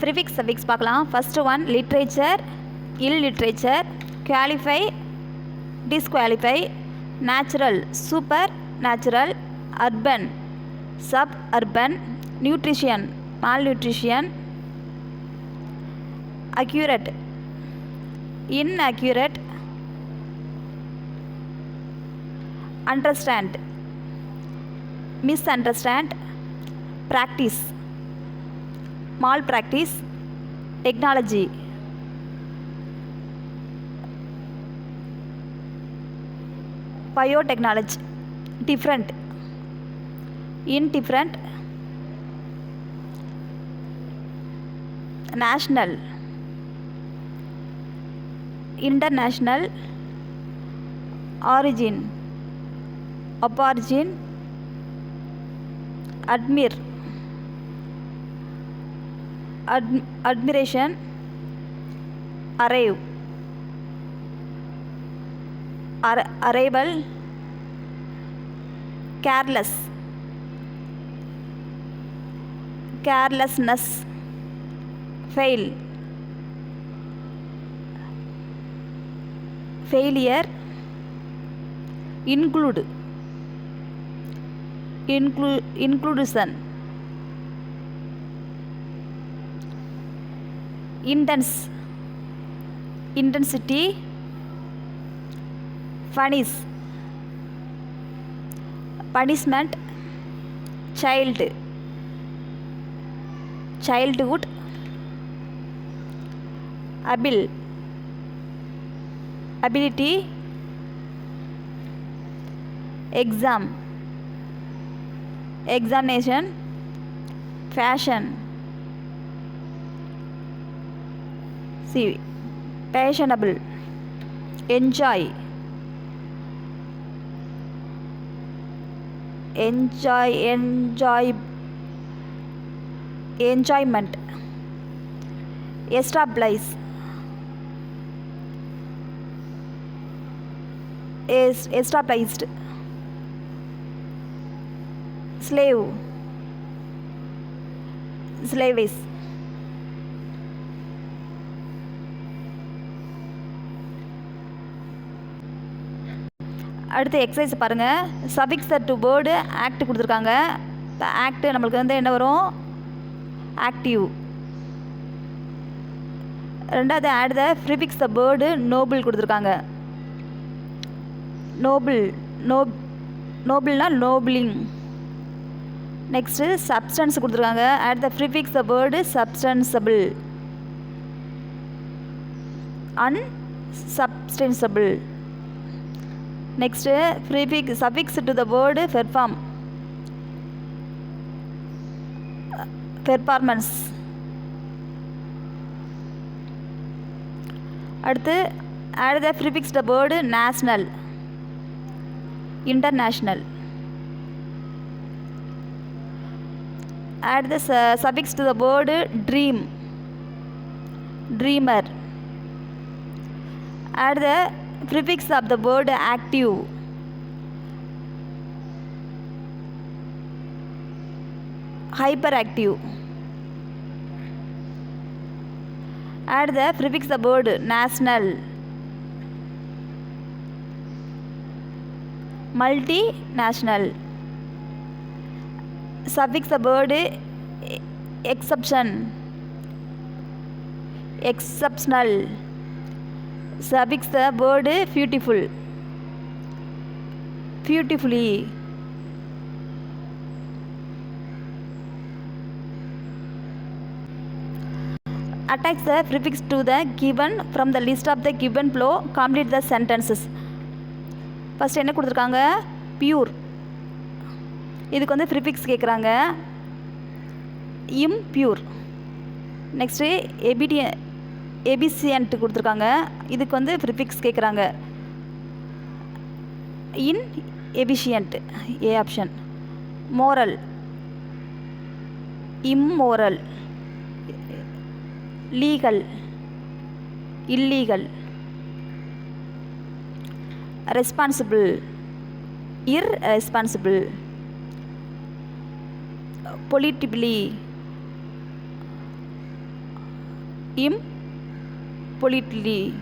Prefix suffix பார்க்கலாம். First one literature, illiterature, qualify, disqualify, natural, supernatural, urban, suburban, nutrition, malnutrition, accurate, inaccurate, understand, misunderstand, practice, malpractice, technology, biotechnology, different, indifferent, national, international, origin, aborigine, admire, admiration, arrive, arrival, careless, carelessness, fail, failure, include, inclusion, intense, intensity, punish, punishment, child, childhood, ability, exam, examination, fashion, see, fashionable, enjoy, enjoyment, establish, established, slave, slavish, அடுத்து exercise பாருங்கள். Suffix to word act கொடுத்துருக்காங்க. Act நம்மளுக்கு வந்து என்ன வரும், active. ரெண்டாவது add the prefix the word noble கொடுத்துருக்காங்க. Noble, நோபிள்னா நோபிளிங். நெக்ஸ்ட்டு சப்ஸ்டன்ஸ் கொடுத்துருக்காங்க. Add the prefix the word substanceable, unsubstantiable. Next, prefix suffix to the word perform, performance. அடுத்து add the prefix to the word national, international. Add the suffix to the word dream, dreamer. Add the prefix of the word active, hyperactive. Add the prefix of the word national, multinational. Suffix the word exception, exceptional. Suffix the word beautiful, beautifully. Attach the prefix to the given from the list of the given below. Complete the sentences. First என்ன கொடுத்துருக்காங்க, pure. இதுக்கு வந்து prefix கேட்குறாங்க, impure. Next எபிசியன்ட் கொடுத்துருக்காங்க. இதுக்கு வந்து prefix கேட்குறாங்க, in efficient, a option. Moral, immoral. Legal, illegal. Responsible, irresponsible. Politically, politely.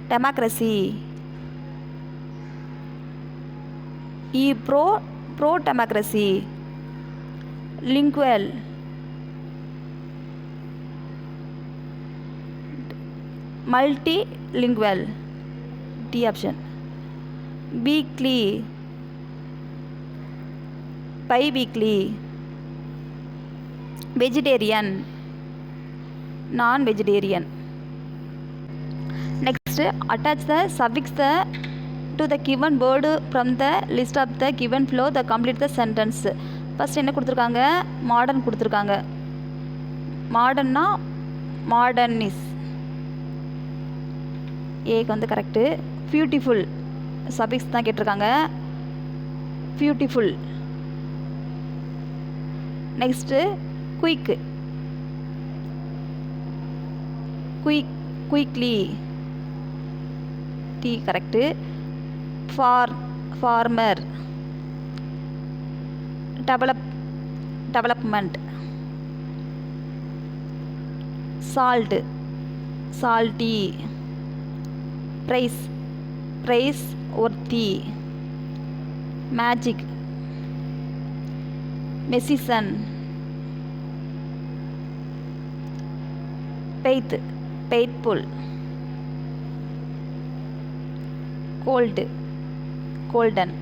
Democracy. Pro democracy. Lingual. Multilingual. D option. Weekly. Bi-weekly. Vegetarian. Non-vegetarian. Next, attach the suffix to the given word from the list of the given flow the complete the sentence. First என்ன கொடுத்துருக்காங்க? Modern கொடுத்துருக்காங்க. மாடர்ன்னா மாடர்னிஸ். ஏக்கு வந்து correct. Beautiful suffix தான் கேட்டிருக்காங்க. Beautiful. Next quick. Quickly. டி correct. Farmer. Development. Salt. Salty. Praiseworthy. Magic. Magician. Faithful. Golden.